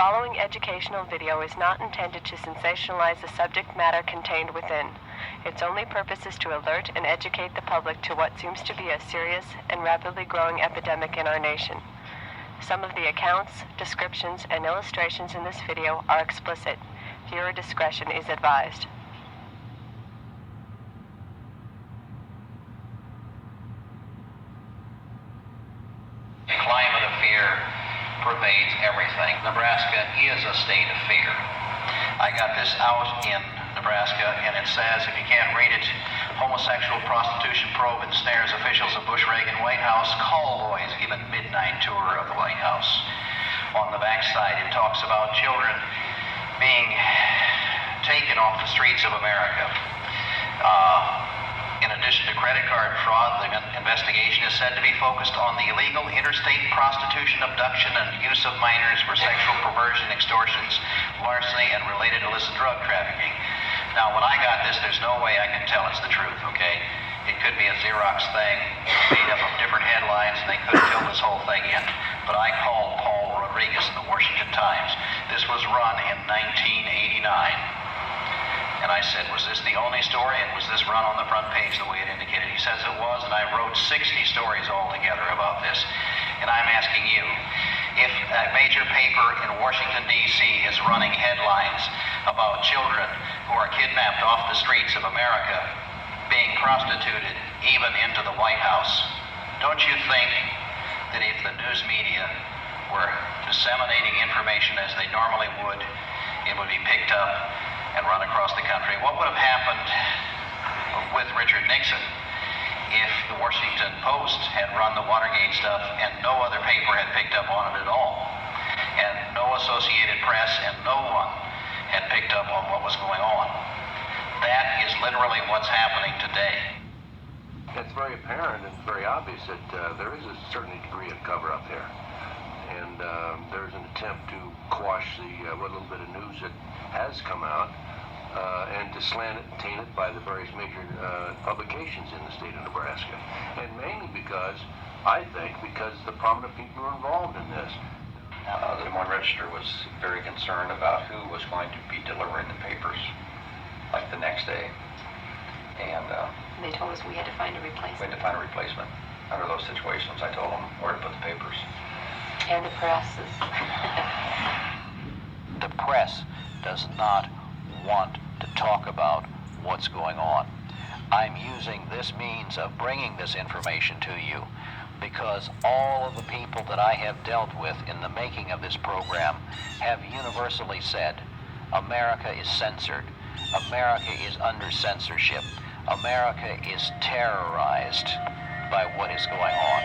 following educational video is not intended to sensationalize the subject matter contained within. Its only purpose is to alert and educate the public to what seems to be a serious and rapidly growing epidemic in our nation. Some of the accounts, descriptions, and illustrations in this video are explicit. Viewer discretion is advised. The climate of fear pervades everything. Nebraska is a state of fear. I got this out in Nebraska, and it says, if you can't read it, homosexual prostitution probe ensnares officials of Bush Reagan White House. Call boys give a midnight tour of the White House. On the backside, it talks about children being taken off the streets of America. In addition to credit card fraud, the investigation is said to be focused on the illegal interstate prostitution, abduction, and use of minors for sexual perversion, extortions, larceny, and related illicit drug trafficking. Now, when I got this, there's no way I can tell it's the truth, okay? It could be a Xerox thing, made up of different headlines, and they could have filled this whole thing in. But I called Paul Rodriguez in the Washington Times. This was run in 1989. And I said, was this the only story, and was this run on the front page the way it indicated? He says it was, and I wrote 60 stories altogether about this. And I'm asking you, if a major paper in Washington, D.C. is running headlines about children who are kidnapped off the streets of America, being prostituted even into the White House, don't you think that if the news media were disseminating information as they normally would, it would be picked up and run across the country? What would have happened with Richard Nixon if the Washington Post had run the Watergate stuff and no other paper had picked up on it at all, and no Associated Press and no one had picked up on what was going on? That is literally what's happening today. It's very apparent and very obvious that there is a certain degree of cover-up there. And there's an attempt to quash the what little bit of news that has come out and to slant it and taint it by the various major publications in the state of Nebraska. And mainly because, I think, because the prominent people are involved in this. The Des Moines Register was very concerned about who was going to be delivering the papers, like the next day. And they told us we had to find a replacement. We had to find a replacement. Under those situations, I told them where to put the papers. And the press is... The press does not want to talk about what's going on. I'm using this means of bringing this information to you because all of the people that I have dealt with in the making of this program have universally said, America is censored. America is under censorship. America is terrorized by what is going on.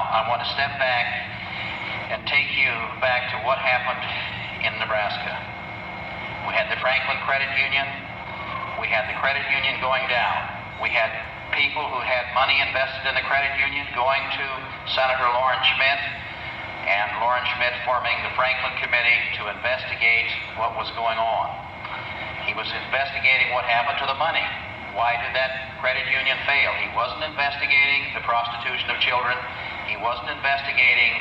I want to step back and take you back to what happened in Nebraska. We had the Franklin Credit Union. We had the credit union going down. We had people who had money invested in the credit union going to Senator Lawrence Schmidt, and Lawrence Schmidt forming the Franklin Committee to investigate what was going on. He was investigating what happened to the money. Why did that credit union fail? He wasn't investigating the prostitution of children. He wasn't investigating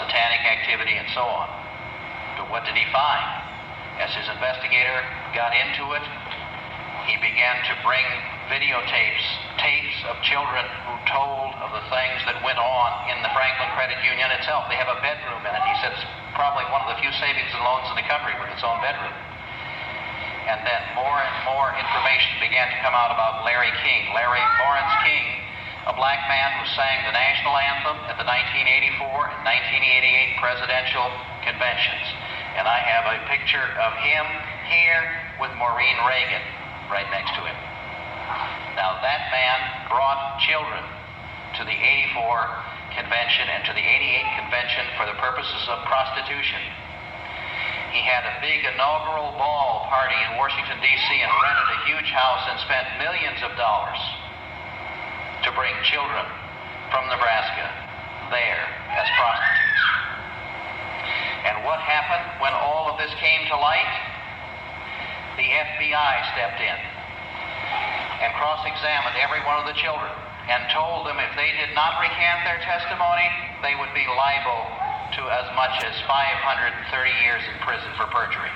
satanic activity and so on. But what did he find? As his investigator got into it, he began to bring tapes of children who told of the things that went on in the Franklin Credit Union itself. They have a bedroom in it. He said it's probably one of the few savings and loans in the country with its own bedroom. And then more and more information began to come out about Larry King. Lawrence King a black man who sang the national anthem at the 1984 and 1988 presidential conventions. And I have a picture of him here with Maureen Reagan right next to him. Now that man brought children to the 84 convention and to the 88 convention for the purposes of prostitution. He had a big inaugural ball party in Washington, D.C. and rented a huge house and spent millions of dollars to bring children from Nebraska there as prostitutes. And what happened when all of this came to light? The FBI stepped in and cross-examined every one of the children and told them if they did not recant their testimony, they would be liable to as much as 530 years in prison for perjury.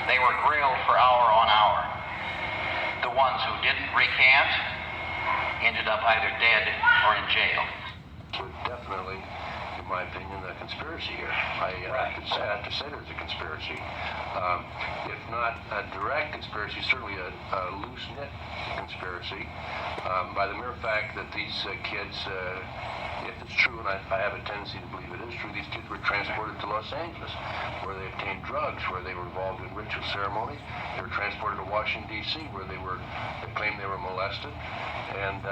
They were grilled for hour on hour. The ones who didn't recant ended up either dead or in jail. Definitely, in my opinion, a conspiracy here. I have to say there's a conspiracy. If not a direct conspiracy, certainly a loose-knit conspiracy, by the mere fact that these kids, if it's true, and I have a tendency to believe it is true, these kids were transported to Los Angeles, where they obtained drugs, where they were involved in ritual ceremonies. They were transported to Washington, D.C., where they claimed they were molested, and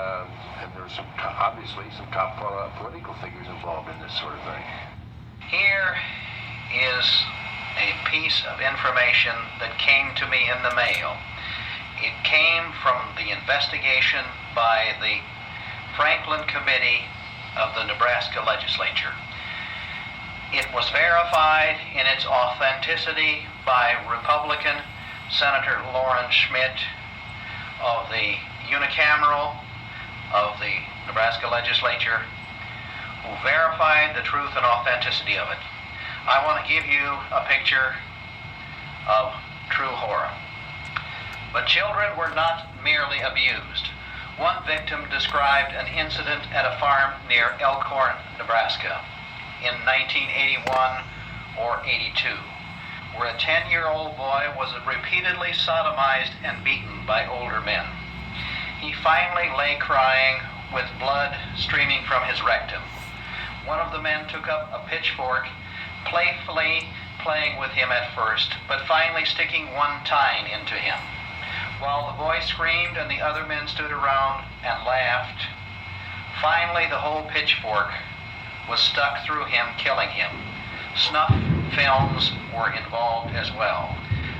there's obviously some top political figures involved in this sort of thing. Here is a piece of information that came to me in the mail. It came from the investigation by the Franklin Committee of the Nebraska Legislature. It was verified in its authenticity by Republican Senator Lauren Schmidt of the unicameral of the Nebraska Legislature, who verified the truth and authenticity of it. I want to give you a picture of true horror. But children were not merely abused. One victim described an incident at a farm near Elkhorn, Nebraska in 1981 or 82, where a 10-year-old boy was repeatedly sodomized and beaten by older men. He finally lay crying with blood streaming from his rectum. One of the men took up a pitchfork, playfully playing with him at first, but finally sticking one tine into him. While the boy screamed and the other men stood around and laughed, finally the whole pitchfork was stuck through him, killing him. Snuff films were involved as well.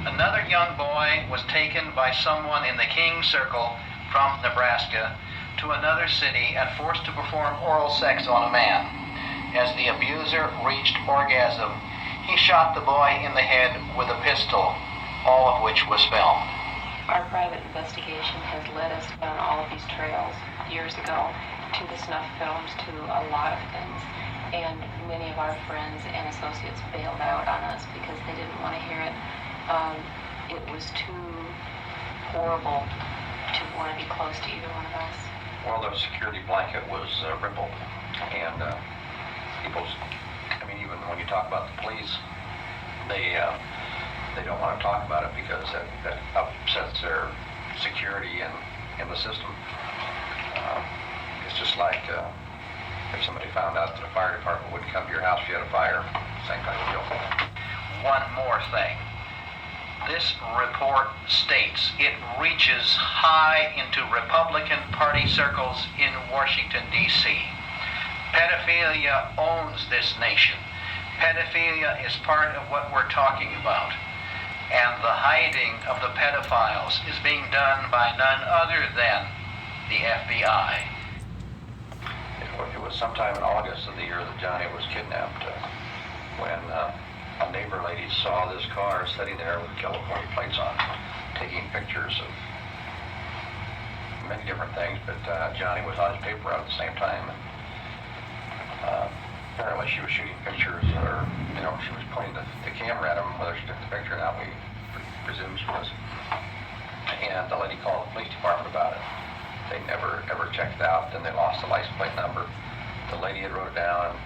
Another young boy was taken by someone in the King Circle from Nebraska to another city and forced to perform oral sex on a man. As the abuser reached orgasm, he shot the boy in the head with a pistol, all of which was filmed. Our private investigation has led us down all of these trails years ago to the snuff films, to a lot of things. And many of our friends and associates bailed out on us because they didn't want to hear it. It was too horrible to want to be close to either one of us. Well, the security blanket was rippled, and even when you talk about the police, they don't want to talk about it because that upsets their security in the system. It's just like if somebody found out that the fire department wouldn't come to your house if you had a fire, same kind of deal. One more thing. This report states it reaches high into Republican Party circles in Washington, D.C. Pedophilia owns this nation. Pedophilia is part of what we're talking about. And the hiding of the pedophiles is being done by none other than the FBI. It was sometime in August of the year that Johnny was kidnapped, when a neighbor lady saw this car sitting there with California plates on, taking pictures of many different things, but Johnny was on his paper route at the same time. And, apparently she was shooting pictures, or, she was pointing the camera at him, whether she took the picture or not, we presume she was. And the lady called the police department about it. They never, ever checked it out. Then they lost the license plate number. The lady had wrote it down,